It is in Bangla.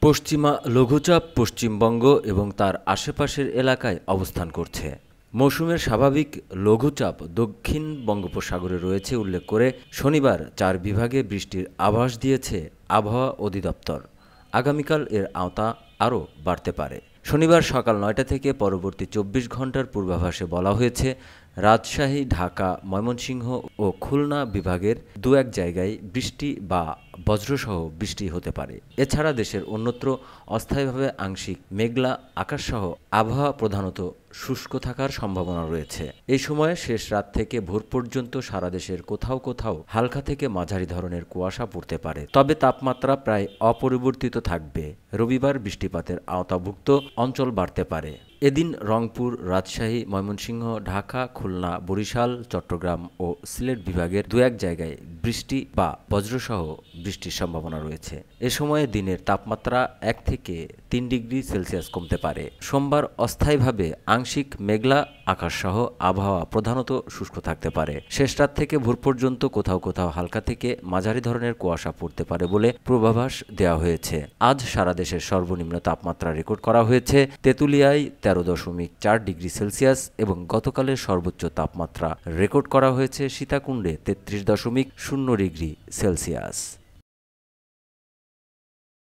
পশ্চিমা লঘুচাপ পশ্চিমবঙ্গ এবং তার আশেপাশের এলাকায় অবস্থান করছে। মৌসুমের স্বাভাবিক লঘুচাপ দক্ষিণ বঙ্গোপসাগরে রয়েছে উল্লেখ করে শনিবার 4 বিভাগে বৃষ্টির আভাস দিয়েছে আবহাওয়া অধিদপ্তর। আগামীকাল এর আওতা আরও বাড়তে পারে। শনিবার সকাল ৯টা থেকে পরবর্তী ২৪ ঘন্টার পূর্বাভাসে বলা হয়েছে, রাজশাহী, ঢাকা, ময়মনসিংহ ও খুলনা বিভাগের দু-এক জায়গায় বৃষ্টি বা বজ্রসহ বৃষ্টি হতে পারে। এছাড়া দেশের অন্যত্র অস্থায়ীভাবে আংশিক মেঘলা আকাশসহ আবহাওয়া প্রধানত শুষ্ক থাকার সম্ভাবনা রয়েছে। এই সময়ে শেষ রাত থেকে ভোর পর্যন্ত সারা দেশের কোথাও কোথাও হালকা থেকে মাঝারি ধরনের কুয়াশা পড়তে পারে, তবে তাপমাত্রা প্রায় অপরিবর্তিত থাকবে। রবিবার বৃষ্টিপাতের আওতাভুক্ত অঞ্চল বাড়তে পারে। এদিন রংপুর, রাজশাহী, ময়মনসিংহ, ঢাকা, খুলনা, বরিশাল, চট্টগ্রাম ও সিলেট বিভাগের দু-এক জায়গায় বৃষ্টি বা বজ্রসহ বৃষ্টির সম্ভাবনা রয়েছে। এ সময়ে দিনের তাপমাত্রা 1 থেকে 3 ডিগ্রি সেলসিয়াস কমতে পারে। সোমবার অস্থায়ীভাবে আংশিক মেঘলা আকাশসহ আবহাওয়া প্রধানত শুষ্ক থাকতে পারে। শেষ রাত থেকে ভোর পর্যন্ত কোথাও কোথাও হালকা থেকে মাঝারি ধরনের কুয়াশা পড়তে পারে বলে পূর্বাভাস দেওয়া হয়েছে। আজ সারা দেশের সর্বনিম্ন তাপমাত্রা রেকর্ড করা হয়েছে তেঁতুলিয়ায় 13.4 ডিগ্রি সেলসিয়াস এবং গতকালের সর্বোচ্চ তাপমাত্রা রেকর্ড করা হয়েছে সীতাকুণ্ডে 33.0 ডিগ্রি সেলসিয়াস।